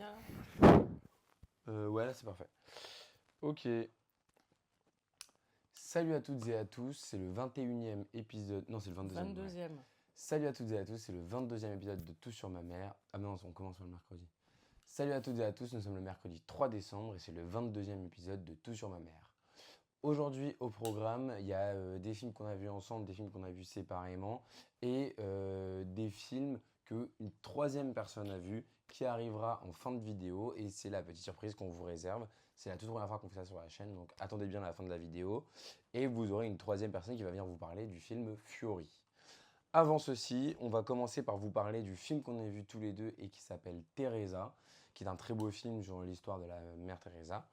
bien là? Ouais, là c'est parfait. Ok. Salut à toutes et à tous, c'est le 21e épisode. Non, c'est le 22e, ouais. 22e. Salut à toutes et à tous, c'est le 22e épisode de Tout sur ma mère. Ah non, on commence le mercredi. Salut à toutes et à tous, nous sommes le mercredi 3 décembre et c'est le 22e épisode de Tout sur ma mère. Aujourd'hui au programme, il y a des films qu'on a vus ensemble, des films qu'on a vus séparément et des films qu'une troisième personne a vu qui arrivera en fin de vidéo et c'est la petite surprise qu'on vous réserve. C'est la toute première fois qu'on fait ça sur la chaîne, donc attendez bien la fin de la vidéo et vous aurez une troisième personne qui va venir vous parler du film Fury. Avant ceci, on va commencer par vous parler du film qu'on a vu tous les deux et qui s'appelle Teresa, qui est un très beau film sur l'histoire de la mère Teresa.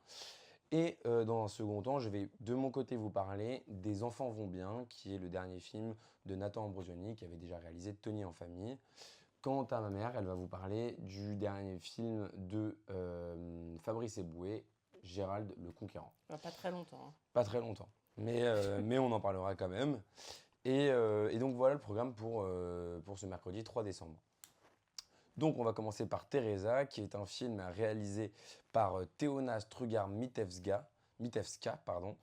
Et dans un second temps, je vais de mon côté vous parler des Enfants vont bien, qui est le dernier film de Nathan Ambrosioni, qui avait déjà réalisé Tony en famille. Quant à ma mère, elle va vous parler du dernier film de Fabrice Eboué, Gérald le Conquérant. Pas très longtemps, hein. Pas très longtemps, mais on en parlera quand même. Et donc voilà le programme pour ce mercredi 3 décembre. Donc on va commencer par Teresa, qui est un film réalisé par Teona Mitevska, pardon,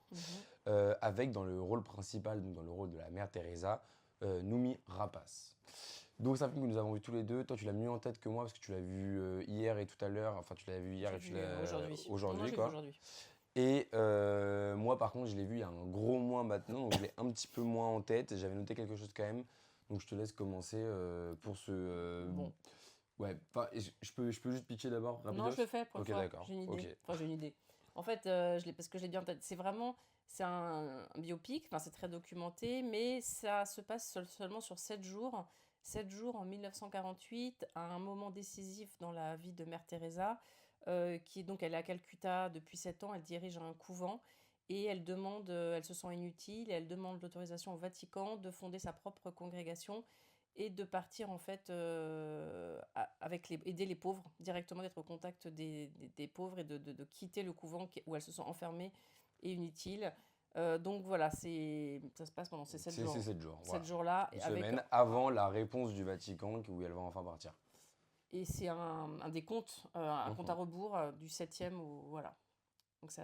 avec dans le rôle principal, donc dans le rôle de la mère Teresa, Noomi Rapace. Donc c'est un film que nous avons vu tous les deux. Toi tu l'as mieux en tête que moi parce que tu l'as vu hier et tout à l'heure. Enfin tu l'as vu hier et tu l'as Aujourd'hui. aujourd'hui Non, je l'ai vu quoi. aujourd'hui. Et moi par contre je l'ai vu il y a un gros mois maintenant, donc je l'ai un petit peu moins en tête. J'avais noté quelque chose quand même. Donc je te laisse commencer pour ce... Bon. Ouais, je peux juste pitcher d'abord, Non, rapidos. je le fais pour Ok, une fois. d'accord. J'ai une idée. Ok. Enfin, j'ai une idée. En fait, parce que je l'ai bien en tête. C'est un biopic. Enfin, c'est très documenté, mais ça se passe seulement sur 7 jours. 7 jours en 1948, à un moment décisif dans la vie de Mère Teresa, qui est donc, elle est à Calcutta depuis 7 ans. Elle dirige un couvent et elle demande, elle se sent inutile et elle demande l'autorisation au Vatican de fonder sa propre congrégation et de partir en fait aider les pauvres directement, d'être au contact des pauvres et de quitter le couvent où elles se sont enfermées et inutiles. Donc voilà, ça se passe pendant ces 7 jours. C'est 7 jours, Sept voilà. jours-là, Une avec, semaine avant la réponse du Vatican où elle va enfin partir. et c'est un des contes, un compte à Mhm. rebours du 7e. Voilà. Donc c'est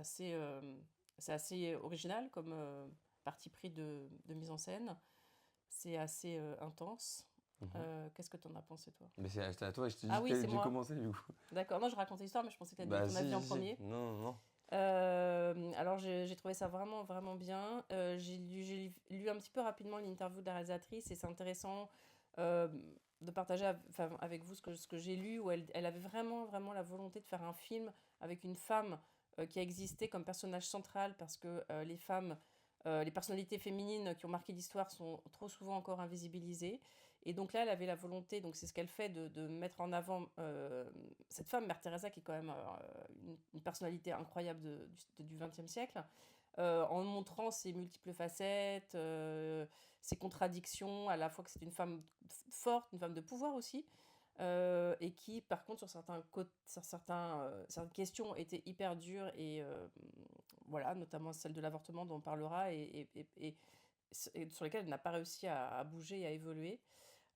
assez original comme parti pris de mise en scène. C'est assez intense. Mhm. Qu'est-ce que tu en as pensé, toi? Mais c'est à toi, je te Ah dis oui, c'est j'ai moi. commencé du coup. D'accord, non, je racontais l'histoire, mais je pensais que Bah ton avis en si, si. premier. Non, non, non. Alors, j'ai trouvé ça vraiment, vraiment bien. J'ai lu un petit peu rapidement l'interview de la réalisatrice et c'est intéressant euh, de partager avec vous ce que j'ai lu, où elle avait vraiment, vraiment la volonté de faire un film avec une femme qui a existé comme personnage central parce que les femmes, les personnalités féminines qui ont marqué l'histoire sont trop souvent encore invisibilisées. Et donc là, elle avait la volonté, donc c'est ce qu'elle fait, de mettre en avant cette femme, Mère Teresa, qui est quand même une personnalité incroyable du XXe siècle, en montrant ses multiples facettes, ses contradictions, à la fois que c'est une femme forte, une femme de pouvoir aussi, et qui, par contre, certaines questions étaient hyper dures, et voilà, notamment celle de l'avortement dont on parlera, et sur lesquelles elle n'a pas réussi à bouger et à évoluer.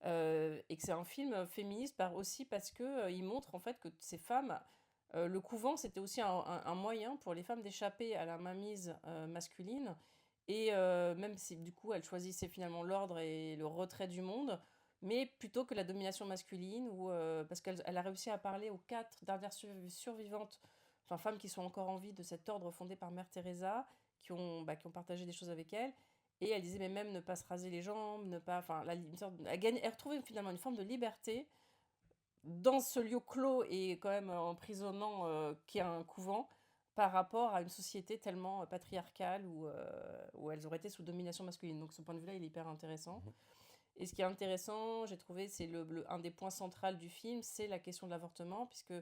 Et que c'est un film féministe aussi parce que il montre en fait que ces femmes, le couvent c'était aussi un moyen pour les femmes d'échapper à la mainmise masculine, et même si du coup elles choisissaient finalement l'ordre et le retrait du monde, mais plutôt que la domination masculine, parce qu'elle a réussi à parler aux 4 dernières survivantes, enfin femmes qui sont encore en vie, de cet ordre fondé par Mère Teresa, qui ont partagé des choses avec elle. Et elle disait, mais même ne pas se raser les jambes, ne pas. Enfin, elle retrouvait finalement une forme de liberté dans ce lieu clos et quand même emprisonnant qui est un couvent, par rapport à une société tellement patriarcale où elles auraient été sous domination masculine. Donc, ce point de vue-là, il est hyper intéressant. Mhm. Et ce qui est intéressant, j'ai trouvé, c'est un des points centraux du film, c'est la question de l'avortement, puisque.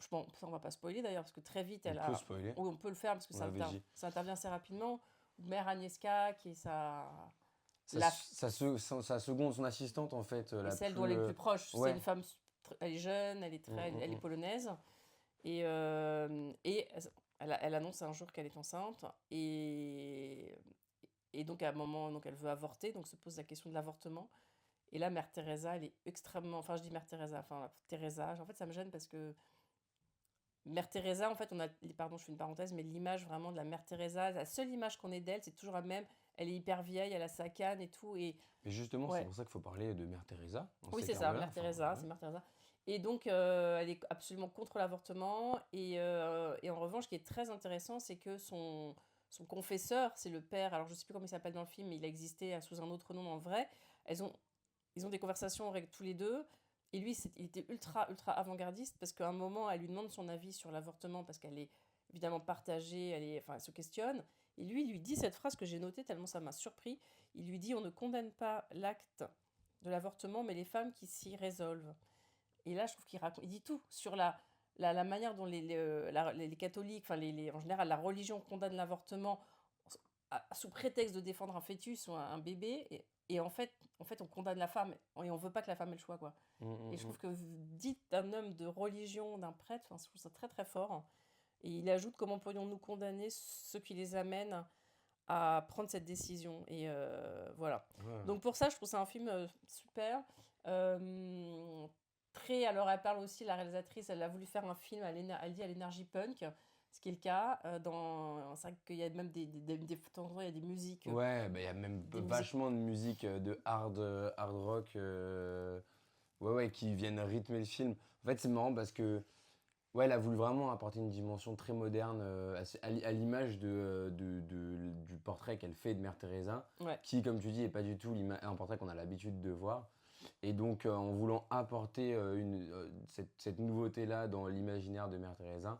Bon, ça, on va pas spoiler d'ailleurs, parce que très vite, On peut spoiler. oui, on peut le faire, parce que On avait dit. ça intervient assez rapidement. Mère Agnieszka, qui est Sa, la sa, sa seconde, son assistante en fait, et la celle plus. dont elle est le plus proche, c'est Ouais. une femme, elle est jeune, elle est polonaise, et elle annonce un jour qu'elle est enceinte, et donc à un moment, donc elle veut avorter, donc se pose la question de l'avortement. Et là, Mère Teresa, elle est extrêmement, enfin je dis Mère Teresa, enfin Teresa, en fait ça me gêne parce que Mère Teresa, en fait, pardon, je fais une parenthèse, mais l'image vraiment de la Mère Teresa, la seule image qu'on ait d'elle, c'est toujours la même. Elle est hyper vieille, elle a sa canne et tout. Et Mais justement, c'est ouais, pour ça qu'il faut parler de Mère Teresa, en oui, ces c'est ça, termes-là. Mère Enfin, Teresa, ouais. c'est Mère Teresa. Et donc, elle est absolument contre l'avortement. Et en revanche, ce qui est très intéressant, c'est que son confesseur, c'est le père, alors je ne sais plus comment il s'appelle dans le film, mais il a existé sous un autre nom en vrai. Elles ont, ils ont des conversations tous les deux. Et lui, il était ultra, ultra avant-gardiste parce qu'à un moment, elle lui demande son avis sur l'avortement parce qu'elle est évidemment partagée, enfin, elle se questionne. Et lui, il lui dit cette phrase que j'ai notée tellement ça m'a surpris. Il lui dit: on ne condamne pas l'acte de l'avortement, mais les femmes qui s'y résolvent. Et là, je trouve il dit tout sur la manière dont les catholiques, enfin en général, la religion condamne l'avortement sous prétexte de défendre un fœtus ou un bébé. Et en fait, on condamne la femme et on veut pas que la femme ait le choix, quoi. Mm, Et mm, je mm. trouve que dit d'un homme de religion, d'un prêtre, enfin, je trouve ça très très fort. Et il ajoute: comment pourrions-nous condamner ceux qui les amènent à prendre cette décision. Et voilà. Ouais. Donc pour ça, je trouve ça un film super. Euh, Très, alors elle parle aussi, la réalisatrice, elle a voulu faire un film, elle dit à l'énergie punk, ce qui est le cas. C'est vrai qu'il y a même des temps en temps, il y a des musiques. Ouais, bah, il y a même Des musiques vachement de musique de hard rock ouais, ouais, qui viennent rythmer le film. En fait, c'est marrant parce que ouais, elle a voulu vraiment apporter une dimension très moderne à l'image du portrait qu'elle fait de Mère Teresa, ouais. qui, comme tu dis, est pas du tout un portrait qu'on a l'habitude de voir. Et donc, en voulant apporter cette nouveauté-là dans l'imaginaire de Mère Teresa,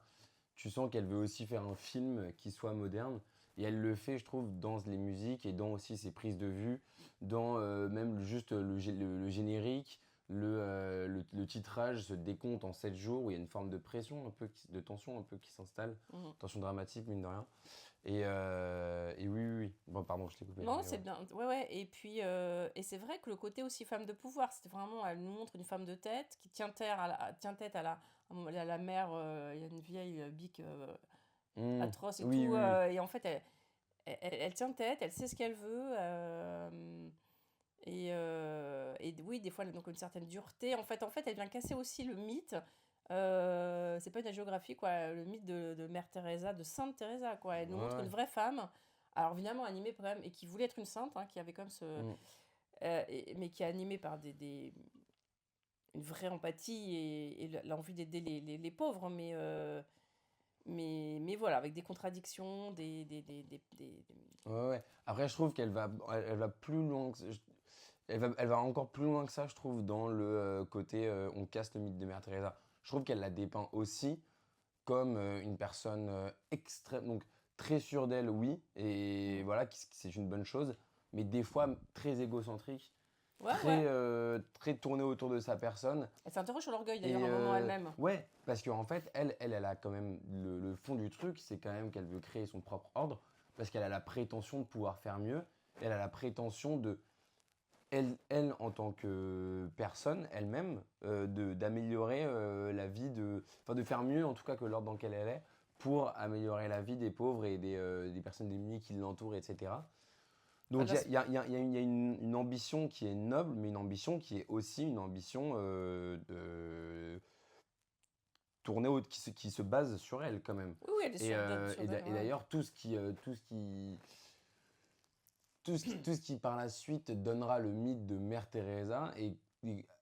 tu sens qu'elle veut aussi faire un film qui soit moderne. Et elle le fait, je trouve, dans les musiques et dans aussi ses prises de vue, dans même juste le générique, le titrage se décompte en 7 jours où il y a une forme de pression, un peu, de tension un peu qui s'installe, Mhm. tension dramatique, mine de rien. Et oui, oui, oui. Bon, pardon, je t'ai coupé. Non, Mais c'est ouais. bien. Ouais, ouais. Et puis, et c'est vrai que le côté aussi femme de pouvoir, c'était vraiment, elle nous montre une femme de tête qui tient tête à la mère. Il y a une vieille bique Hmm. atroce et Oui, tout. oui, oui. Et en fait, elle tient tête, elle sait ce qu'elle veut. Et oui, des fois, elle a donc une certaine dureté. En fait, elle vient casser aussi le mythe. C'est pas une géographie, quoi. Le mythe de Mère Teresa, de Sainte Teresa, quoi. Elle nous montre Ouais, une vraie femme. Alors, évidemment, animée quand même, et qui voulait être une sainte, hein, qui avait comme ouais. mais qui est animée par une vraie empathie et l'envie d'aider les pauvres, mais voilà, avec des contradictions, Ouais, ouais. Après, je trouve elle va plus loin elle va encore plus loin que ça, je trouve, dans le côté on casse le mythe de Mère Teresa. Je trouve qu'elle la dépeint aussi comme une personne extrême, donc très sûre d'elle, oui, et Mm. voilà, c'est une bonne chose, mais des fois très égocentrique, Ouais, ouais. très tournée autour de sa personne. Elle s'interroge sur l'orgueil, d'ailleurs, Et à un moment elle-même. ouais, parce qu'en fait, elle a quand même le fond du truc, c'est quand même qu'elle veut créer son propre ordre, parce qu'elle a la prétention de pouvoir faire mieux, elle a la prétention de, en tant que personne, elle-même, d'améliorer la vie enfin de faire mieux en tout cas que l'ordre dans lequel elle est, pour améliorer la vie des pauvres et des personnes démunies qui l'entourent, etc. Enfin, Donc là, il y a une ambition qui est noble, mais une ambition qui est aussi une ambition qui se base sur elle quand même. oui, oui, elle est sûre d'elle, Et ouais. d'ailleurs, tout ce qui par la suite donnera le mythe de Mère Teresa et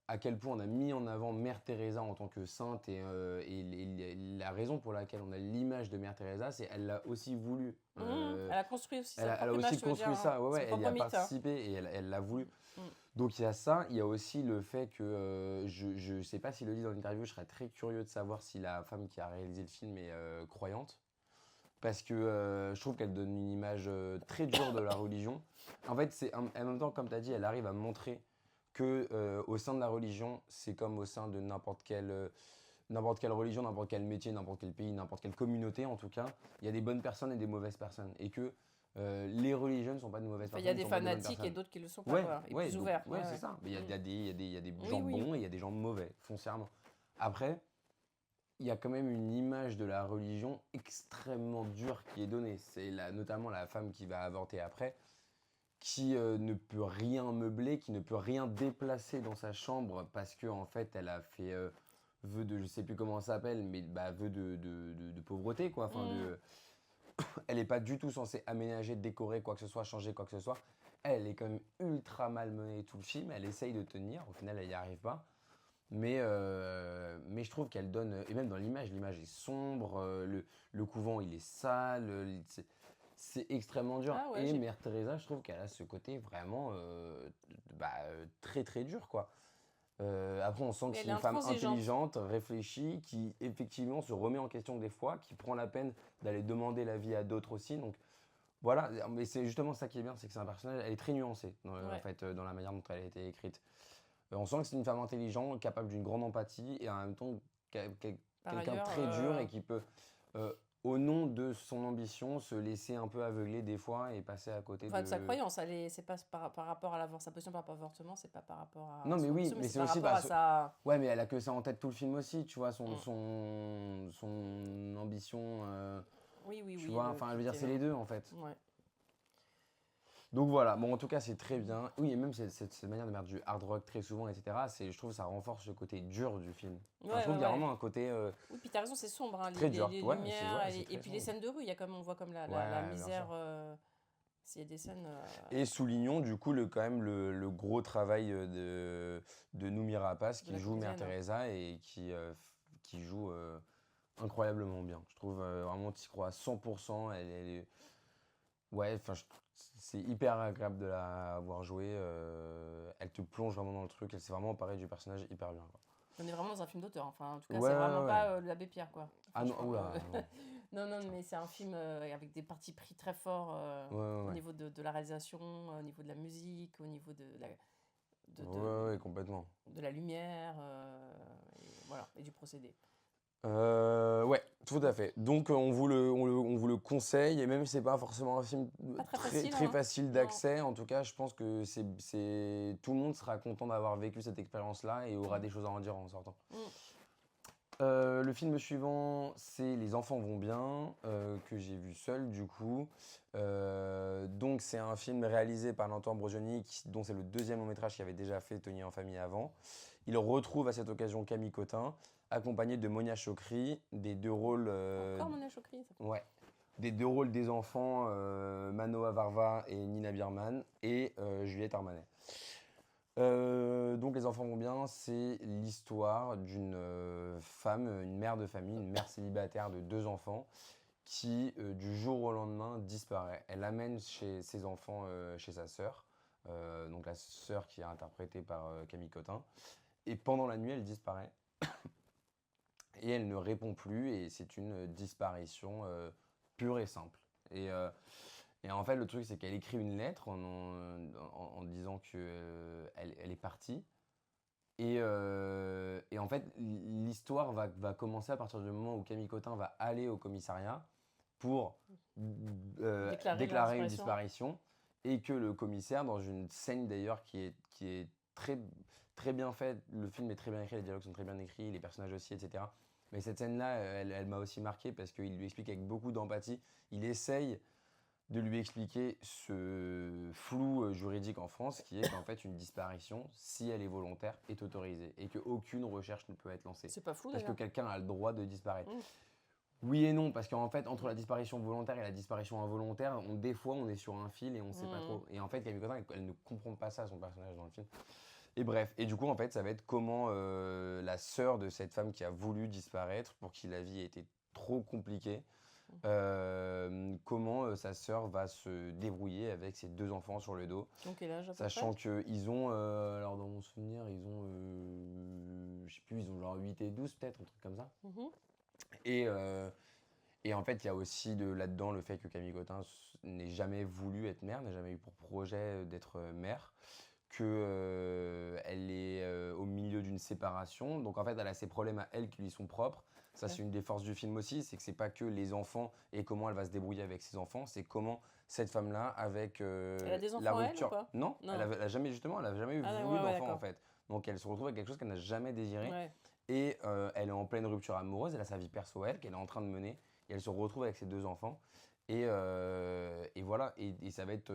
à quel point on a mis en avant Mère Teresa en tant que sainte la raison pour laquelle on a l'image de Mère Teresa, c'est elle l'a aussi voulu. Elle a construit aussi sa Elle a propre aussi image, tu veux dire, construit hein, ça, ouais, son ouais, elle y propre a mythe, hein. participé et elle l'a voulu. Mm. Donc il y a ça, il y a aussi le fait que je sais pas s'il le dit dans l'interview, je serais très curieux de savoir si la femme qui a réalisé le film est croyante. Parce que je trouve qu'elle donne une image très dure de la religion. En fait, en même temps, comme tu as dit, elle arrive à montrer que au sein de la religion, c'est comme au sein de n'importe quelle religion, n'importe quel métier, n'importe quel pays, n'importe quelle communauté en tout cas, il y a des bonnes personnes et des mauvaises personnes. Et que les religions ne sont pas de mauvaises Enfin, il y a personnes, ne des sont pas de bonnes fanatiques et personnes. d'autres qui le sont pas, Ouais, quoi, et ouais, plus donc, ouverts. Ouais, ouais, c'est ouais. ça. Mais Mm. il y a des Oui, gens oui. bons et il y a des gens mauvais, foncièrement. Après, il y a quand même une image de la religion extrêmement dure qui est donnée. C'est notamment la femme qui va avorter après, qui ne peut rien meubler, qui ne peut rien déplacer dans sa chambre parce que en fait, elle a fait vœu de, je sais plus comment ça s'appelle, mais vœu de pauvreté, quoi. Enfin, elle n'est pas du tout censée aménager, décorer quoi que ce soit, changer quoi que ce soit. Elle est quand même ultra malmenée tout le film. Elle essaye de tenir. Au final, elle n'y arrive pas. Mais je trouve qu'elle donne, et même dans l'image est sombre, le couvent il est sale, c'est extrêmement dur. Ah ouais, Et j'ai. Mère Teresa, je trouve qu'elle a ce côté vraiment très très dur quoi. Après, on sent que Mais c'est elle est une femme intransigeante. intelligente, réfléchie, qui effectivement se remet en question des fois, qui prend la peine d'aller demander l'avis à d'autres aussi. Donc voilà, mais c'est justement ça qui est bien, c'est que c'est un personnage, elle est très nuancée en Ouais. fait, dans la manière dont elle a été écrite. On sent que c'est une femme intelligente, capable d'une grande empathie et en même temps Par quelqu'un de ailleurs, très dur et qui peut, euh, au nom de son ambition, se laisser un peu aveugler des fois et passer à côté enfin, de sa de... croyance, c'est pas par rapport à sa position par rapport à l'avortement, c'est pas par rapport à Non mais son oui, ambition, mais mais c'est c'est par aussi... rapport à sa. Ouais, mais elle a que ça en tête tout le film aussi, tu vois, Mm. son ambition, Oui, oui, tu oui, vois, enfin je veux dire, qui c'est les deux en fait. ouais. Donc voilà, bon en tout cas c'est très bien. Oui, et même cette manière de mettre du hard rock très souvent, etc., je trouve que ça renforce le côté dur du film. Enfin, je Ouais, trouve ouais, qu'il y a ouais. vraiment un côté Oui, puis t'as raison, c'est sombre, hein, très dur. les Ouais, lumières, c'est et très puis les sombre. scènes de rue, il y a comme on voit comme la Ouais, bien misère. sûr. S'il y a des scènes. Et soulignons du coup quand même le gros travail de Noomi Rapace De qui la joue Mère comédienne. Teresa et qui joue incroyablement bien. Je trouve vraiment tu y crois à 100%. Ouais, enfin, c'est hyper agréable de la voir jouer. Elle te plonge vraiment dans le truc. Elle s'est vraiment emparée du personnage hyper bien, quoi. On est vraiment dans un film d'auteur. Enfin, en tout cas, Ouais, c'est ouais, vraiment ouais. pas l'abbé Pierre, quoi. Ah non, Franchement. oula, non. Non, non, mais c'est un film avec des partis pris très forts Ouais, ouais, au ouais. niveau de la réalisation, au niveau de la musique, au niveau de, Ouais, de, ouais, ouais, complètement. de la lumière, et voilà, et du procédé. Ouais, tout à fait. Donc on vous le conseille, et même si c'est pas forcément un film Pas très très, facile, très hein? facile Non. d'accès, en tout cas, je pense que tout le monde sera content d'avoir vécu cette expérience-là et aura Mm. des choses à en dire en sortant. Mm. Le film suivant, c'est Les enfants vont bien, que j'ai vu seul du coup. Donc c'est un film réalisé par Lanto Ambrosioni, dont c'est le deuxième long métrage qu'il avait déjà fait Tony en famille avant. Il retrouve à cette occasion Camille Cotin, accompagné de Monia Chokri, des deux rôles, Encore Monia Chokri, ça fait. ouais, des deux rôles des enfants, Manoa Varva et Nina Birman, et Juliette Armanet. Donc Les enfants vont bien, c'est l'histoire d'une femme, une mère de famille, une mère célibataire de deux enfants qui du jour au lendemain disparaît. Elle amène ses enfants chez sa sœur, donc la sœur qui est interprétée par Camille Cotin. Et pendant la nuit, elle disparaît et elle ne répond plus et c'est une disparition pure et simple. Et, euh, et en fait, le truc, c'est qu'elle écrit une lettre en disant qu'elle elle est partie. Et en fait, l'histoire va commencer à partir du moment où Camille Cotin va aller au commissariat pour Déclarer la déclarer une disparition. disparition et que le commissaire, dans une scène d'ailleurs qui est très, très bien faite, le film est très bien écrit, les dialogues sont très bien écrits, les personnages aussi, etc. Mais cette scène-là, elle m'a aussi marqué parce qu'il lui explique avec beaucoup d'empathie, il essaye de lui expliquer ce flou juridique en France qui est qu'en fait une disparition, si elle est volontaire, est autorisée et qu'aucune recherche ne peut être lancée. C'est pas fou Parce que d'ailleurs. quelqu'un a le droit de disparaître. Mm. Oui et non, parce qu'en fait, entre la disparition volontaire et la disparition involontaire, des fois on est sur un fil et on sait pas Mm. trop. Et en fait, Camille Cotin, elle ne comprend pas ça, son personnage dans le film. Et bref, et du coup, en fait, ça va être comment la sœur de cette femme qui a voulu disparaître, pour qui la vie était trop compliquée, comment sa sœur va se débrouiller avec ses deux enfants sur le dos, Donc, quel âge à peu près? sachant qu'ils ont, alors dans mon souvenir, ils ont, je sais plus, ils ont genre 8 et 12 peut-être, un truc comme ça. Mhm. Et, euh, et en fait, il y a aussi là-dedans le fait que Camille Cotin n'ait jamais voulu être mère, n'a jamais eu pour projet d'être mère, que elle est au milieu d'une séparation. Donc en fait, elle a ses problèmes à elle qui lui sont propres. Ça, Ouais. c'est une des forces du film aussi, c'est que c'est pas que les enfants et comment elle va se débrouiller avec ses enfants, c'est comment cette femme-là, avec Elle a des la enfants, elle, ou rupture. pas? Non, Non. elle a jamais justement, elle a jamais Ah, voulu ouais, ouais, d'enfant en d'accord. fait. Donc elle se retrouve avec quelque chose qu'elle n'a jamais désiré. Ouais. Et elle est en pleine rupture amoureuse, elle a sa vie perso elle, qu'elle est en train de mener, et elle se retrouve avec ses deux enfants. Et voilà, et ça va être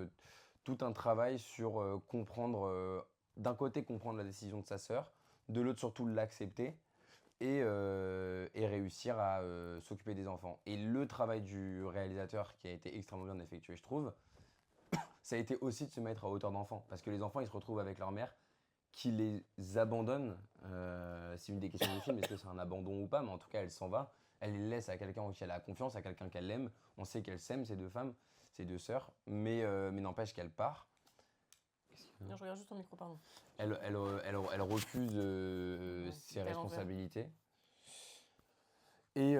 tout un travail sur comprendre, d'un côté comprendre la décision de sa sœur, de l'autre surtout l'accepter, et réussir à s'occuper des enfants. Et le travail du réalisateur qui a été extrêmement bien effectué, je trouve, ça a été aussi de se mettre à hauteur d'enfant. Parce que les enfants, ils se retrouvent avec leur mère qui les abandonne. C'est une des questions du film, est-ce que c'est un abandon ou pas, mais en tout cas, elle s'en va. Elle les laisse à quelqu'un en qui elle a confiance, à quelqu'un qu'elle aime. On sait qu'elle s'aime, ces deux femmes, ces deux sœurs, mais n'empêche qu'elle part. Non, je regarde juste ton micro, pardon. Elle refuse ses T'es à l'envers. responsabilités. Et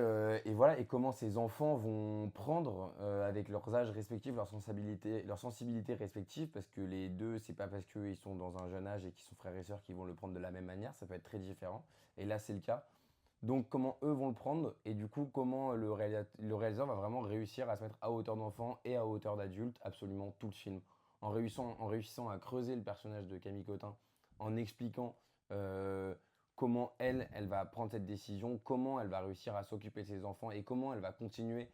voilà, et comment ces enfants vont prendre avec leurs âges respectifs, leurs sensibilités respectives, parce que les deux, c'est pas parce qu'ils sont dans un jeune âge et qu'ils sont frères et sœurs qu'ils vont le prendre de la même manière, ça peut être très différent. Et là, c'est le cas. Donc, comment eux vont le prendre, et du coup, comment le réalisateur va vraiment réussir à se mettre à hauteur d'enfant et à hauteur d'adulte, absolument tout le film. En réussissant à creuser le personnage de Camille Cotin, en expliquant comment elle va prendre cette décision, comment elle va réussir à s'occuper de ses enfants et comment elle va continuer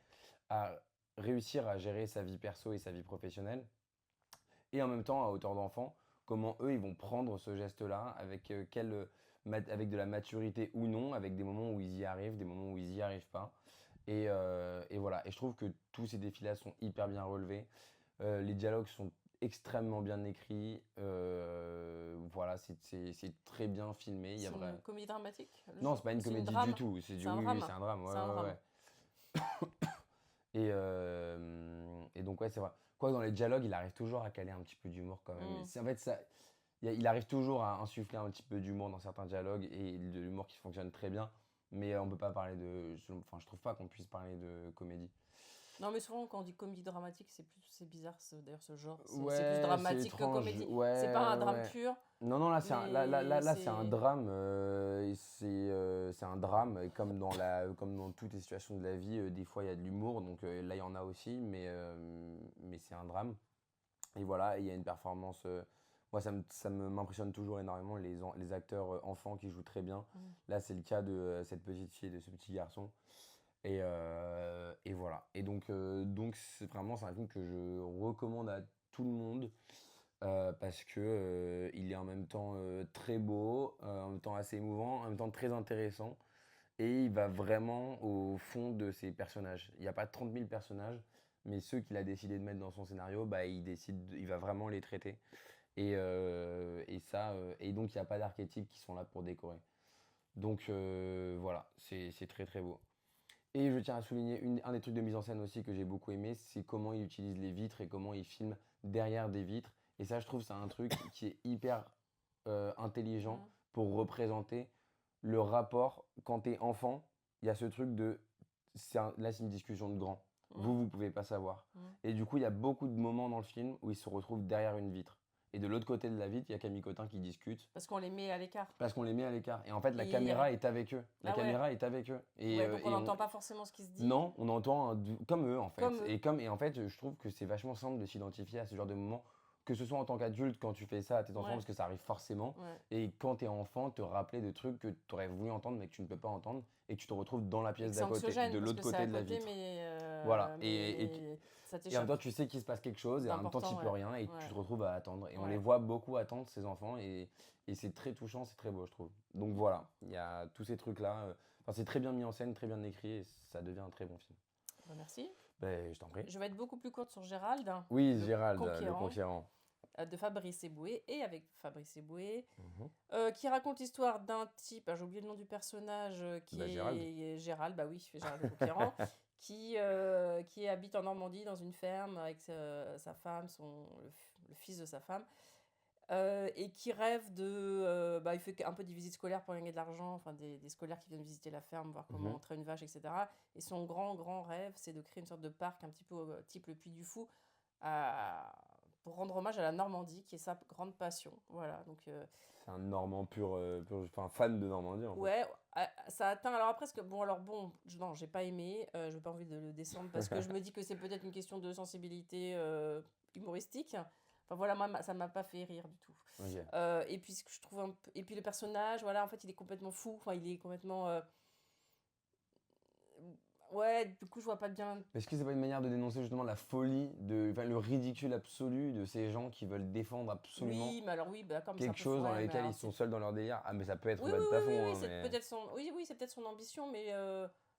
à réussir à gérer sa vie perso et sa vie professionnelle. Et en même temps, à hauteur d'enfant, comment eux, ils vont prendre ce geste-là, avec de la maturité ou non, avec des moments où ils y arrivent, des moments où ils n'y arrivent pas. Et voilà. Et je trouve que tous ces défis-là sont hyper bien relevés. Les dialogues sont extrêmement bien écrits. Voilà, c'est très bien filmé. C'est une comédie dramatique? Non, c'est pas une comédie drame. du tout. C'est un drame. C'est un drame. Ouais, C'est un ouais, drame. ouais. Et donc, ouais, c'est vrai. Quoi, dans les dialogues, il arrive toujours à caler un petit peu d'humour quand même. En fait, il arrive toujours à insuffler un petit peu d'humour dans certains dialogues et de l'humour qui fonctionne très bien. Mais on peut pas parler de. Enfin, je trouve pas qu'on puisse parler de comédie. Non, mais souvent, quand on dit comédie dramatique, c'est bizarre, d'ailleurs, ce genre. C'est Ouais, plus c'est dramatique que étrange. comédie. Ouais, C'est pas un drame ouais. pur. Non, non, là, c'est un c'est- drame. C'est un drame. Et comme dans toutes les situations de la vie, des fois, il y a de l'humour. Donc là, il y en a aussi. Mais c'est un drame. Et voilà, il y a une performance. Moi, m'impressionne toujours énormément les acteurs enfants qui jouent très bien. Là, c'est le cas de cette petite fille et de ce petit garçon. Et voilà. Et donc c'est un film que je recommande à tout le monde parce que il est en même temps très beau, en même temps assez émouvant, en même temps très intéressant. Et il va vraiment au fond de ses personnages. Il n'y a pas 30 000 personnages, mais ceux qu'il a décidé de mettre dans son scénario, bah, il va vraiment les traiter. Et donc il n'y a pas d'archétypes qui sont là pour décorer. Donc voilà, c'est très très beau. Et je tiens à souligner un des trucs de mise en scène aussi que j'ai beaucoup aimé, c'est comment il utilise les vitres et comment il filme derrière des vitres. Et ça, je trouve, c'est un truc qui est hyper intelligent pour représenter le rapport quand t'es enfant. Il y a ce truc de. Là, c'est une discussion de grands. Vous pouvez pas savoir. Et du coup, il y a beaucoup de moments dans le film où ils se retrouvent derrière une vitre. Et de l'autre côté de la vitre, il y a Camille Cotin qui discute. Parce qu'on les met à l'écart. Parce qu'on les met à l'écart. Et en fait, la Et- caméra est avec eux. La Ah ouais. caméra est avec eux. Ouais, donc on n'entend pas forcément ce qui se dit. Non, on entend comme eux en fait. Comme eux. Et en fait, je trouve que c'est vachement simple de s'identifier à ce genre de moments, que ce soit en tant qu'adulte quand tu fais ça à tes enfants, Ouais. parce que ça arrive forcément, Ouais. et quand t'es enfant, te rappeler de trucs que tu aurais voulu entendre mais que tu ne peux pas entendre, et que tu te retrouves dans la pièce d'à côté, de l'autre côté de la vitre. Voilà. Et ça Et en t'échappe. même temps, tu sais qu'il se passe quelque chose, et en même temps, tu D'important, peux ouais. rien, et Ouais. tu te retrouves à attendre. Et on Ouais. les voit beaucoup attendre, ces enfants, et c'est très touchant, c'est très beau, je trouve. Donc voilà, il y a tous ces trucs-là. Enfin, c'est très bien mis en scène, très bien écrit, et ça devient un très bon film. Bah, merci. Ben, je t'en prie. Je vais être beaucoup plus courte sur Gérald. Oui, le Gérald, le Conquérant, conquérant. de Fabrice Eboué, et avec Fabrice Eboué, Mhm. qui raconte l'histoire d'un type, j'ai oublié le nom du personnage, qui Bah, est Gérald. Gérald, bah oui, Gérald le Conquérant, qui habite en Normandie dans une ferme avec sa femme, le fils de sa femme, et qui rêve il fait un peu des visites scolaires pour gagner de l'argent, enfin des scolaires qui viennent visiter la ferme, voir comment Mhm. on traite une vache, etc. Et son grand rêve, c'est de créer une sorte de parc un petit peu type le Puy du Fou, pour rendre hommage à la Normandie, qui est sa grande passion. Voilà, donc C'est un Normand enfin fan de Normandie en fait. ouais, ça atteint. Alors après, non, j'ai pas aimé. J'ai pas envie de le descendre parce que je me dis que c'est peut-être une question de sensibilité humoristique. Enfin voilà, moi, ça m'a pas fait rire du tout. Ok. Et puis ce que je trouve et puis le personnage, voilà, en fait, il est complètement fou. Enfin, il est complètement. Ouais, du coup, je vois pas bien. Est-ce que c'est pas une manière de dénoncer justement la folie, enfin, le ridicule absolu de ces gens qui veulent défendre absolument Oui, mais alors oui, bah, d'accord, mais c'est un quelque peu. chose dans Ouais, mais lequel alors ils sont c'est. seuls dans leur délire? Ah, mais ça peut être Oui, bas oui, de oui, oui, plafond, oui, hein, mais. c'est peut-être son ambition, mais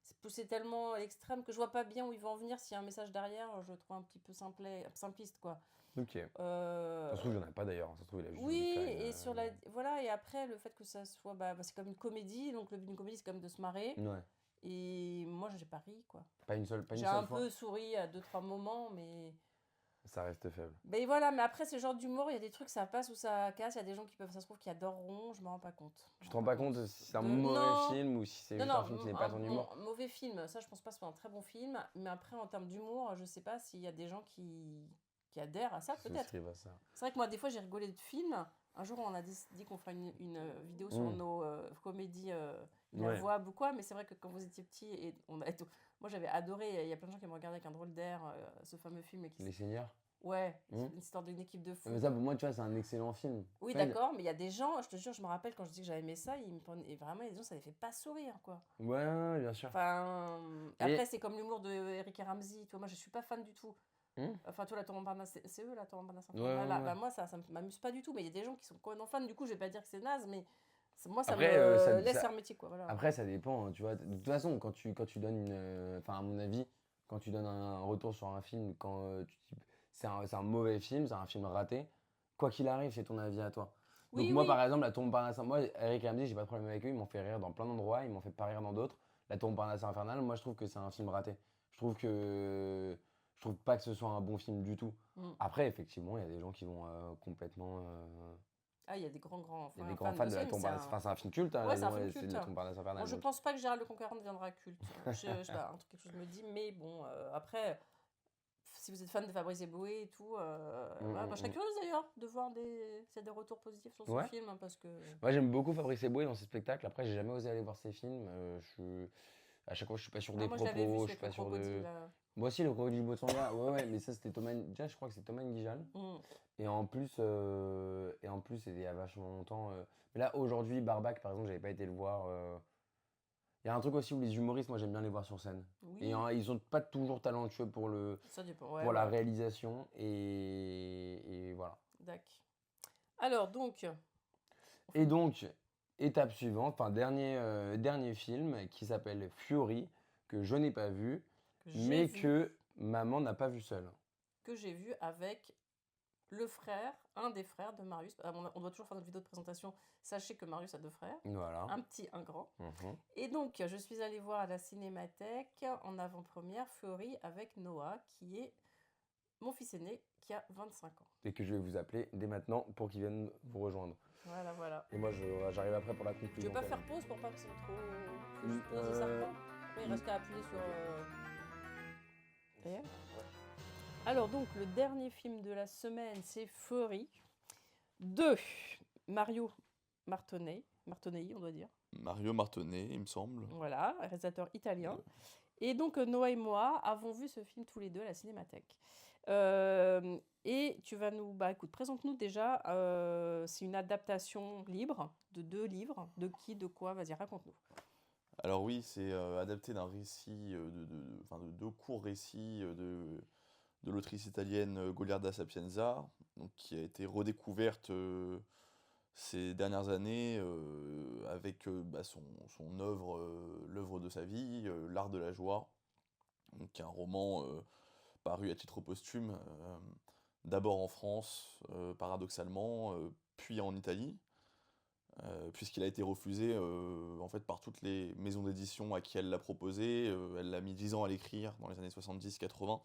c'est poussé tellement à l'extrême que je vois pas bien où il va en venir. S'il y a un message derrière, je le trouve un petit peu simpliste, quoi. Ok. Ça Euh, se trouve, il n'y en a pas d'ailleurs. Ça se trouve, il a juste voulu Oui, faire et voilà, et après, le fait que ça soit. C'est comme une comédie, donc le but d'une comédie, c'est quand même de se marrer. Ouais. Et moi, j'ai pas ri, quoi. Pas une J'ai seule un fois. peu souri à deux, trois moments, mais. Ça reste faible. Mais voilà, mais après, ce genre d'humour, il y a des trucs, ça passe ou ça casse. Il y a des gens qui peuvent, ça se trouve, qui adoreront, je me rends pas compte. Je Tu me te rends rends pas pas compte. compte si c'est un mauvais Non, film ou si c'est non, juste un non, film qui n'est pas ton humour? mauvais film, ça, je pense pas que ce soit un très bon film. Mais après, en termes d'humour, je sais pas s'il y a des gens qui adhèrent à ça, Qui peut-être. souscrivent à ça. C'est vrai que moi, des fois, j'ai rigolé de films. Un jour, on a dit qu'on ferait une vidéo sur Mm. nos comédies Ouais. inavouables ou quoi, mais c'est vrai que quand vous étiez petit, et on a tout. Moi, j'avais adoré, il y a plein de gens qui me regardaient avec un drôle d'air, ce fameux film. Les Seigneurs. Ouais, Mm. une histoire d'une équipe de Mais foot. ça, pour moi, tu vois, c'est un excellent film. Oui, Enfin, d'accord, mais il y a des gens, je te jure, je me rappelle quand je dis que j'avais aimé ça, ils me prenaient, et vraiment, il y a des gens, ça les fait pas sourire, quoi. ouais, bien sûr. Enfin, Et. après, c'est comme l'humour de Eric et Ramsey, tu vois, moi, je suis pas fan du tout. Mm. Enfin, toi, la Tour Montparnasse, c'est eux, la Tour Montparnasse Ouais, ouais, Infernale. Là, ouais. bah, moi, ça m'amuse pas du tout, mais il y a des gens qui sont complètement fans, du coup, je vais pas dire que c'est naze, mais moi, ça Après, me laisse faire le métier, quoi, voilà. après, ça dépend, hein, tu vois. De toute façon, quand tu donnes une. Enfin, à mon avis, quand tu donnes un retour sur un film, quand tu dis c'est un mauvais film, c'est un film raté, quoi qu'il arrive, c'est ton avis à toi. Donc, Oui, moi, par oui, exemple, La Tombe Parnasse, moi, Eric et Ramsey, j'ai pas de problème avec eux, ils m'ont fait rire dans plein d'endroits, ils m'ont fait pas rire dans d'autres. La Tombe Parnasse Infernale, moi, je trouve que c'est un film raté. Je trouve que. Je trouve pas que ce soit un bon film du tout. Mm. Après, effectivement, il y a des gens qui vont complètement. Ah, il y a des grands Il y a des fans grands fans de de ce La film, Tombe Parnasse. Enfin, c'est un film culte, hein, Ouais, c'est un film ouais, c'est culte. La Tombe Parnasse Bon, Infernale. je Donc. pense pas que Gérald le Conquérant deviendra culte. Je sais pas, quelque chose me dit, mais bon, après, si vous êtes fan de Fabrice Eboué et tout, voilà, moi, je serais Mm. curieuse d'ailleurs de voir s'il y a des retours positifs sur son Ouais. film, hein, parce que. Moi, j'aime beaucoup Fabrice Eboué dans ses spectacles. Après, j'ai jamais osé aller voir ses films. À chaque fois, je suis pas sûr Ah, des moi, je l'avais vu, propos, je celui suis avec le pas sûr de. crocodile. Moi aussi, le crocodile Botswana, ouais, ouais, mais ça, c'était Thomas. Déjà, je crois que c'est Thomas Nguijal. Mm. Et en plus, c'était il y a vachement longtemps. Mais là, aujourd'hui, Barbac, par exemple, j'avais pas été le voir. Il y a un truc aussi où les humoristes, moi, j'aime bien les voir sur scène. Et Oui, ils sont pas toujours talentueux ça dépend. Ouais, pour la ouais, réalisation. Et voilà. d'accord. Alors, donc, Et donc, étape suivante, enfin dernier film qui s'appelle Fury, que je n'ai pas vu, que j'ai mais vu, que maman n'a pas vu seule. que j'ai vu avec le frère, un des frères de Marius. On doit toujours faire notre vidéo de présentation. Sachez que Marius a deux frères, Voilà. un petit, un grand. Mhm. Et donc, je suis allée voir à la Cinémathèque en avant-première Fury avec Noah, qui est mon fils aîné, qui a 25 ans. Et que je vais vous appeler dès maintenant pour qu'il vienne vous rejoindre. Voilà, voilà. Et moi, j'arrive après pour la Tu conclusion. veux pas quand faire même. pause pour pas que c'est trop. Faut Mm, juste poser ça reprend. Après, il mm. reste qu'à appuyer sur. Et alors, donc, le dernier film de la semaine, c'est Fury de Mario Martonei, on doit dire. Mario Martonnet, il me semble. Voilà, réalisateur italien. Et donc, Noah et moi avons vu ce film tous les deux à la Cinémathèque. Et tu vas nous... Bah écoute, présente-nous déjà. C'est une adaptation libre de 2 livres. De qui, de quoi? Vas-y, raconte-nous. Alors oui, c'est adapté d'un récit, enfin, de deux courts récits de l'autrice italienne Goliarda Sapienza, donc, qui a été redécouverte ces dernières années avec bah, son œuvre, l'œuvre de sa vie, L'Art de la joie, donc, qui est un roman paru à titre posthume, d'abord en France, paradoxalement, puis en Italie. Puisqu'il a été refusé en fait, par toutes les maisons d'édition à qui elle l'a proposé. Elle l'a mis 10 ans à l'écrire dans les années 70-80.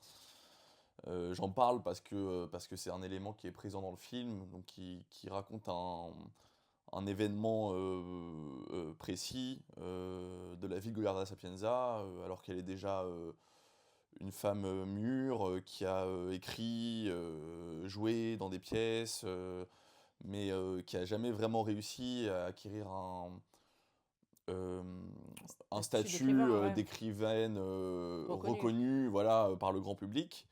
J'en parle parce que c'est un élément qui est présent dans le film, donc qui raconte un événement précis de la vie de Goliarda Sapienza, alors qu'elle est déjà une femme mûre qui a écrit, joué dans des pièces, mais qui a jamais vraiment réussi à acquérir euh, un statut d'écrivain, ouais. d'écrivaine Reconnu. reconnu, voilà, par le grand public.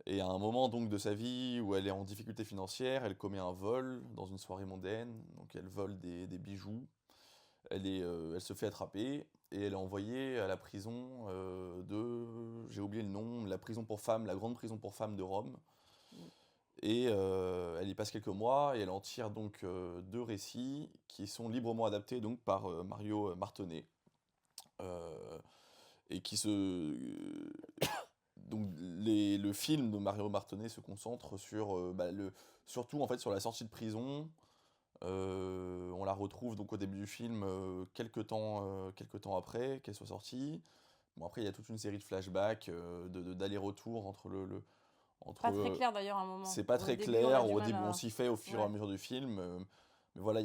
Et à un moment donc de sa vie où elle est en difficulté financière, elle commet un vol dans une soirée mondaine, donc elle vole des bijoux, elle se fait attraper, et elle est envoyée à la prison j'ai oublié le nom, la prison pour femmes, la grande prison pour femmes de Rome. Et elle y passe quelques mois et elle en tire donc deux récits qui sont librement adaptés donc par Mario Martonnet. Euh, et qui se. Donc le film de Mario Martonnet se concentre sur surtout en fait sur la sortie de prison. On la retrouve donc au début du film quelques temps après qu'elle soit sortie. Bon après il y a toute une série de flashbacks, d'aller-retour entre Pas très clair d'ailleurs à un moment. c'est pas Au très début, on a clair, du au mal début on à... s'y fait au fur et à Ouais. mesure du film. Mais voilà,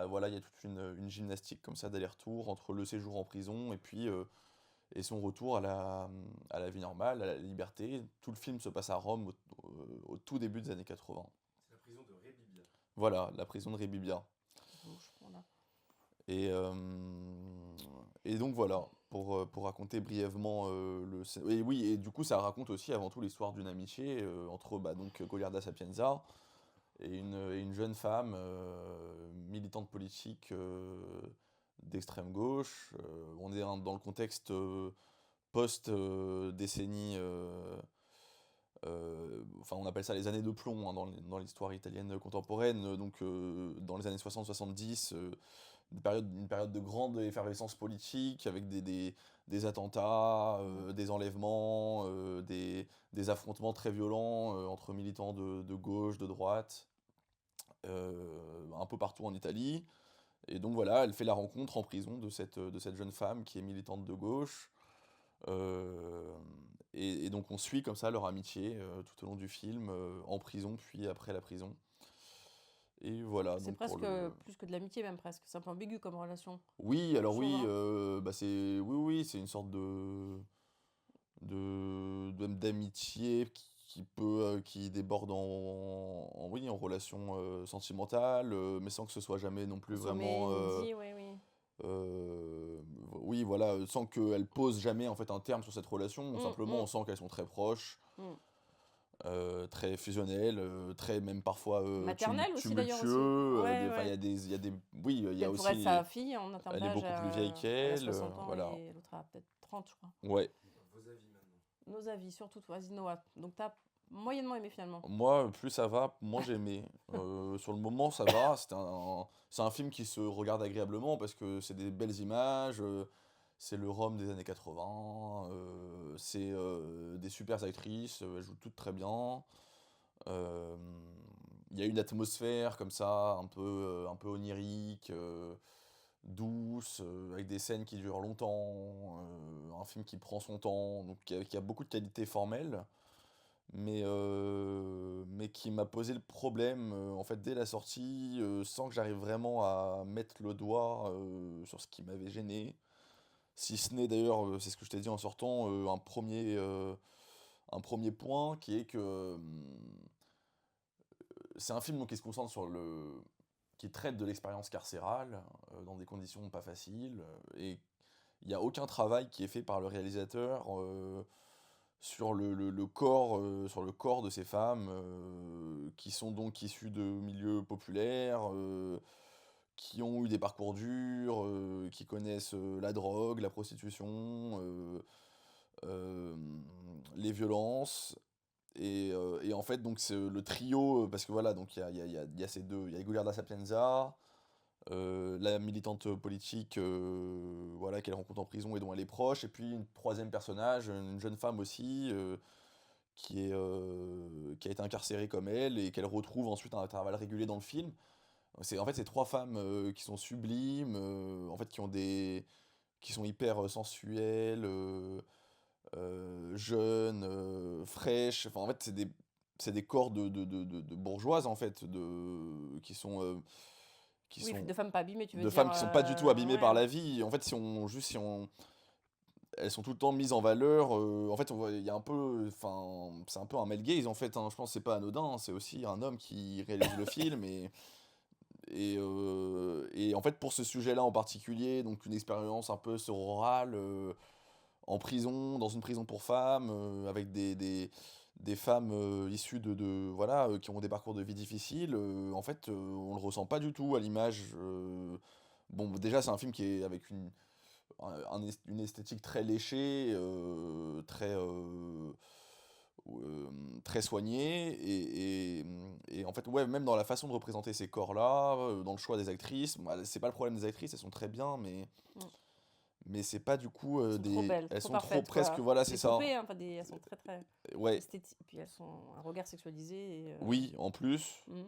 voilà, il y a toute une gymnastique comme ça d'aller-retour entre le séjour en prison et puis et son retour à la vie normale, à la liberté. Tout le film se passe à Rome au tout début des années 80. C'est la prison de Rebibbia. Voilà, la prison de Rebibbia. Voilà. Et, et donc voilà, pour raconter brièvement Et oui, et du coup ça raconte aussi avant tout l'histoire d'une amitié entre donc Goliarda Sapienza et une jeune femme militante politique d'extrême gauche. On est dans le contexte post-décennie, enfin on appelle ça les années de plomb hein, dans l'histoire italienne contemporaine, donc dans les années 60-70, une période de grande effervescence politique avec des attentats, des enlèvements, des affrontements très violents entre militants de gauche, de droite, un peu partout en Italie. Et donc voilà, elle fait la rencontre en prison de cette jeune femme qui est militante de gauche. Euh, et donc on suit comme ça leur amitié tout au long du film, en prison puis après la prison. Et voilà, C'est donc pour presque le... plus que de l'amitié même presque. C'est un peu ambigu comme relation. Oui, alors Je trouve, oui, hein. oui, c'est une sorte d'amitié qui déborde oui, en relation sentimentale, mais sans que ce soit jamais non plus Consommé, vraiment, dit, oui, oui. oui, voilà, sans qu'elle pose jamais en fait un terme sur cette relation. Simplement, on Mm. sent qu'elles sont très proches, Mm. très fusionnelles, très même parfois Maternelle aussi d'ailleurs aussi. tumultueux. Ouais, Enfin, ouais. il y a des, oui, il y a Qu'elle pourrait être aussi, sa fille en termes elle est d'âge. beaucoup plus vieille Elle a qu'elle, 60 ans voilà. et l'autre a peut-être 30, je crois. Ouais. Vos avis maintenant. Nos avis, surtout toi, vas-y Noah. Donc t'as moyennement aimé finalement. Moi, plus ça va, moins j'ai aimé. Sur le moment, ça va. C'est un film qui se regarde agréablement parce que c'est des belles images. C'est le Rome des années 80. C'est des super actrices. Elles jouent toutes très bien. Euh, Il y a une atmosphère comme ça, un peu onirique, douce, avec des scènes qui durent longtemps. Un film qui prend son temps, donc qui a beaucoup de qualités formelles mais qui m'a posé le problème en fait dès la sortie sans que j'arrive vraiment à mettre le doigt sur ce qui m'avait gêné. Si ce n'est d'ailleurs, c'est ce que je t'ai dit en sortant, un premier point qui est que c'est un film donc, qui se concentre qui traite de l'expérience carcérale dans des conditions pas faciles et il n'y a aucun travail qui est fait par le réalisateur sur sur le corps de ces femmes qui sont donc issues de milieux populaires, qui ont eu des parcours durs, qui connaissent la drogue, la prostitution, euh, les violences. Et en fait, donc c'est le trio, parce que voilà, donc il y a ces deux, il y a Goliarda Sapienza, la militante politique voilà, qu'elle rencontre en prison et dont elle est proche, et puis une troisième personnage, une jeune femme aussi, qui a été incarcérée comme elle et qu'elle retrouve ensuite à intervalles réguliers dans le film. En fait, c'est trois femmes qui sont sublimes, en fait, qui sont hyper sensuelles, jeunes, fraîches. Enfin, en fait, c'est des corps de bourgeoises, en fait, qui Oui, sont de femmes pas abîmées, tu veux de dire. femmes qui sont pas du tout abîmées par Ouais. la vie. En fait, si on, elles sont tout le temps mises en valeur. En fait, il y a un peu, enfin, c'est un peu un male gaze en fait. Hein. Je pense que c'est pas anodin. Hein. C'est aussi un homme qui réalise le film et en fait pour ce sujet-là en particulier, donc une expérience un peu sororale en prison, dans une prison pour femmes, avec des femmes issues voilà, qui ont des parcours de vie difficiles. En fait, on le ressent pas du tout à l'image. Bon, déjà, c'est un film qui est avec une esthétique très léchée, très soignée, et en fait, ouais, même dans la façon de représenter ces corps-là, dans le choix des actrices, bah, c'est pas le problème des actrices, elles sont très bien, Mm. mais c'est pas du coup Elles sont trop belles, elles trop sont trop parfaites, presque, quoi. voilà, c'est Des ça. poupées, hein, enfin, elles sont très très Ouais, esthétiques. Puis elles sont un regard sexualisé. oui, en plus. Mm.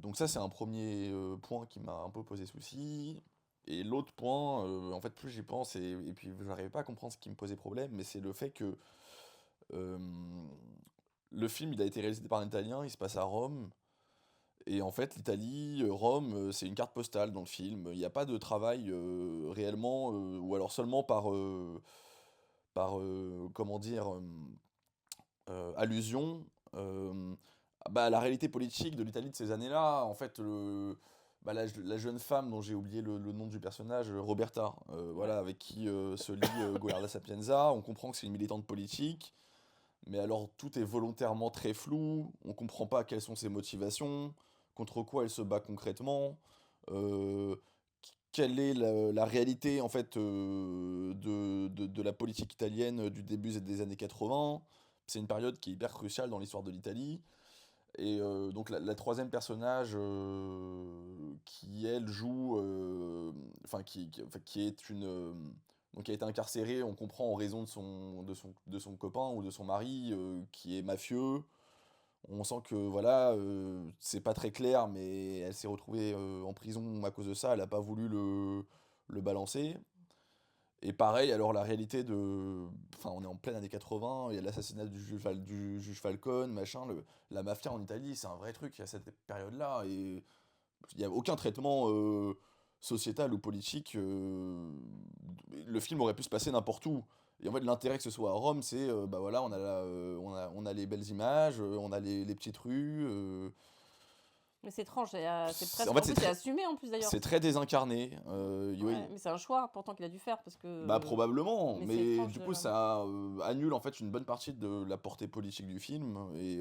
Donc ça, c'est un premier point qui m'a un peu posé souci. Et l'autre point, en fait, plus j'y pense, et puis je n'arrivais pas à comprendre ce qui me posait problème, mais c'est le fait que euh, le film, il a été réalisé par un Italien, il se passe à Rome, et en fait, l'Italie, Rome, c'est une carte postale dans le film. Il n'y a pas de travail réellement, ou alors seulement comment dire, allusion euh, bah, à la réalité politique de l'Italie de ces années-là. En fait, la jeune femme dont j'ai oublié le nom du personnage, Roberta, Ouais. voilà, avec qui se lie Golarda Sapienza, on comprend que c'est une militante politique, mais alors tout est volontairement très flou, on comprend pas quelles sont ses motivations, contre quoi elle se bat concrètement, euh, quelle est la réalité en fait de la politique italienne du début des années 80. C'est une période qui est hyper cruciale dans l'histoire de l'Italie. Et donc la troisième personnage qui elle joue, enfin enfin, qui est donc qui a été incarcérée, on comprend en raison de son copain ou de son mari qui est mafieux. On sent que voilà, c'est pas très clair, mais elle s'est retrouvée en prison à cause de ça. Elle a pas voulu le balancer. Et pareil, alors la réalité enfin, on est en pleine année 80, il y a l'assassinat du juge Falcone, machin. La mafia en Italie, c'est un vrai truc à cette période-là. Et il n'y a aucun traitement sociétal ou politique. Le film aurait pu se passer n'importe où. Et en fait, l'intérêt que ce soit à Rome, c'est, bah voilà, on a les belles images, on a les petites rues. Mais c'est étrange, c'est En presque. fait, En plus, c'est assumé en plus d'ailleurs. c'est très désincarné. Oui, Ouais, mais c'est un choix important qu'il a dû faire parce bah que. probablement, Mais c'est mais étrange du de. coup ça annule en fait une bonne partie de la portée politique du film et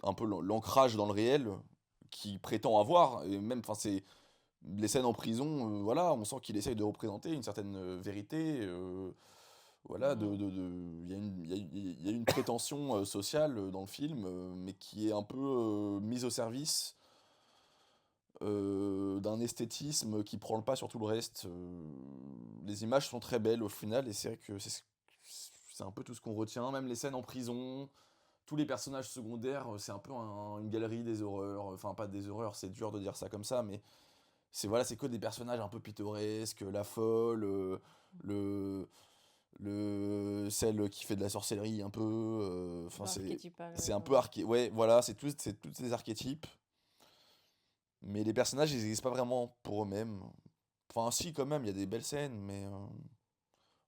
un peu l'ancrage dans le réel qu'il prétend avoir. Et même, enfin, c'est les scènes en prison, voilà, on sent qu'il essaye de représenter une certaine vérité. Voilà, Mm. il y a il y a une prétention sociale dans le film, mais qui est un peu mise au service d'un esthétisme qui prend le pas sur tout le reste. Les images sont très belles au final, et c'est vrai que c'est un peu tout ce qu'on retient, même les scènes en prison, tous les personnages secondaires, c'est un peu une galerie des horreurs. Enfin, pas des horreurs, c'est dur de dire ça comme ça, mais c'est voilà, c'est que des personnages un peu pittoresques, la folle, le, celle qui fait de la sorcellerie un peu. Enfin, Archétypal. c'est un peu ouais, voilà, c'est tous des archétypes. Mais les personnages, ils n'existent pas vraiment pour eux-mêmes. Enfin, si, quand même, il y a des belles scènes, mais.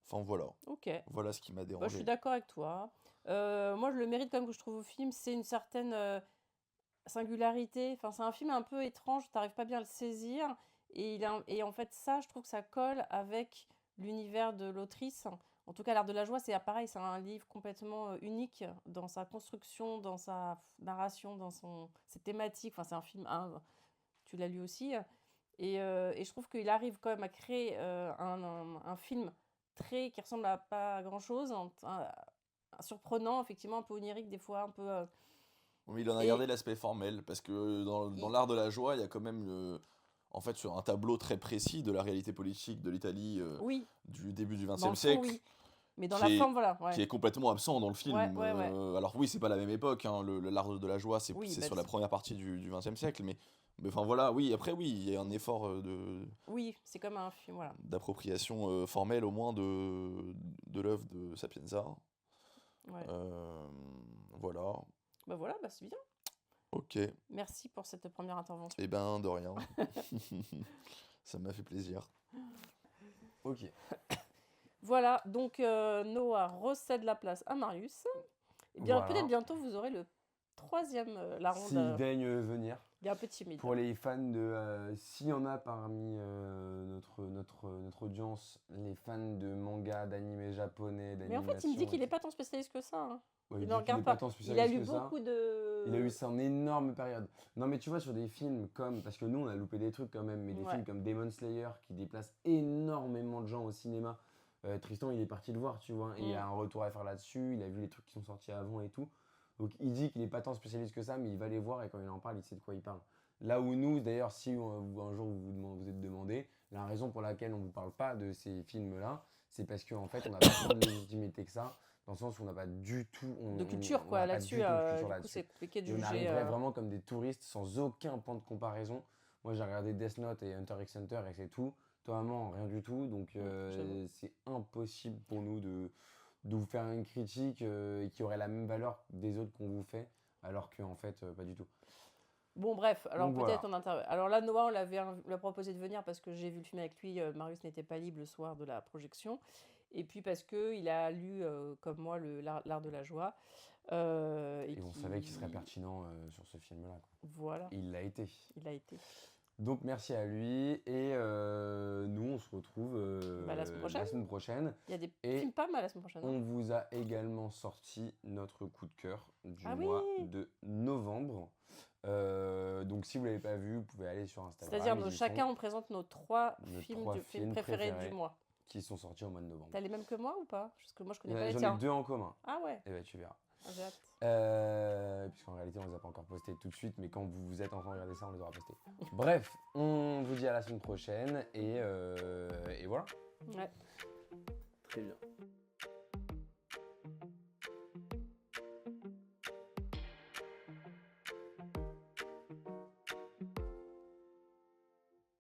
Enfin, voilà. Ok. Voilà ce qui m'a Bah, je suis dérangé. d'accord avec toi. Moi, le mérite quand même que je trouve au film, c'est une certaine singularité. Enfin, c'est un film un peu étrange, t'arrives pas bien à le saisir. Et en fait, ça, je trouve que ça colle avec l'univers de l'autrice. En tout cas, L'Art de la joie, c'est pareil, c'est un livre complètement unique dans sa construction, dans sa narration, dans ses thématiques. Enfin, c'est un film, tu l'as lu aussi. Et je trouve qu'il arrive quand même à créer un film qui ressemble à pas grand-chose, surprenant, effectivement, un peu onirique des fois, un peu. Oui, il en a gardé Et l'aspect formel, parce que dans il- l'art de la joie, il y a quand même, en fait, sur un tableau très précis de la réalité politique de l'Italie oui, du début du dans le XXe fond, siècle, oui. Mais dans qui la est, forme, voilà, qui ouais. est complètement absent dans le Ouais, film. ouais, ouais. Alors oui, c'est pas la même époque, hein, l'art de la joie, Oui, c'est bah, sur la première partie du XXe siècle, mais enfin voilà, oui, après oui, il y a un effort oui, c'est comme un film, voilà. d'appropriation formelle au moins de l'œuvre de Sapienza. Ouais. Euh, voilà, Bah voilà, bah c'est bien. ok, Merci pour cette première intervention. eh ben de rien, ça m'a fait plaisir. Ok. Voilà, donc Noah recède la place à Marius. Et bien, peut-être Voilà. bientôt vous aurez le troisième larron. S'il daigne venir. Il est un peu timide. Pour les fans de... S'il y en a parmi notre audience, les fans de manga, d'anime japonais, Mais en fait, il me dit qu'il n'est d'animation, pas tant spécialiste que ça. Hein. ouais, Il il ne dit qu'il regarde est pas. tant Il a spécialiste lu que ça. beaucoup de. Il a eu son énorme période. Non, mais tu vois, sur des films comme... Parce que nous, on a loupé des trucs quand même, mais des Ouais. films comme Demon Slayer, qui déplacent énormément de gens au cinéma. Tristan, il est parti le voir, tu vois. Et il a un retour à faire là-dessus. Il a vu les trucs qui sont sortis avant et tout. Donc, il dit qu'il n'est pas tant spécialiste que ça, mais il va les voir et quand il en parle, il sait de quoi il parle. Là où nous, d'ailleurs, si un jour vous êtes demandé, la raison pour laquelle on ne vous parle pas de ces films-là, c'est parce qu'en fait, on n'a pas tant de légitimité que ça, dans le sens où on n'a pas du tout de culture, quoi, là-dessus. Du coup, c'est compliqué de et on juger. arriverait vraiment comme des touristes sans aucun point de comparaison. Moi, j'ai regardé Death Note et Hunter x Hunter et c'est tout. Toi, maman, rien du tout. Donc, j'avoue. c'est impossible pour nous de vous faire une critique qui aurait la même valeur des autres qu'on vous fait, alors qu'en fait, pas du tout. Bon, bref, alors Donc, peut-être voilà. on intervient. Alors là, Noah, on l'a proposé de venir parce que j'ai vu le film avec lui. Marius n'était pas libre le soir de la projection. Et puis parce qu'il a lu, comme moi, l'art de la joie. Et on savait qu'il serait pertinent sur ce film-là, quoi. Voilà, Et il l'a été. il a été. Donc merci à lui et nous on se retrouve La semaine prochaine. Il y a des Et films pas mal la semaine prochaine. on vous a également sorti notre coup de cœur du Ah mois oui. de novembre. Donc si vous ne l'avez pas vu, vous pouvez aller sur Instagram. C'est-à-dire, ils y chacun sont, on présente nos trois Nos films, trois films films préférés préférés. du mois. qui sont sortis au mois de novembre. T'as les mêmes que moi ou pas? Parce que moi je connais pas les J'en ai tiens. 2 en commun. Ah ouais, Et ben tu verras. j'ai hâte. Puisqu'en réalité on les a pas encore postés tout de suite, mais quand vous êtes en train de regarder ça, on les aura postés. Bref, on vous dit à la semaine prochaine et voilà. Ouais. Très bien.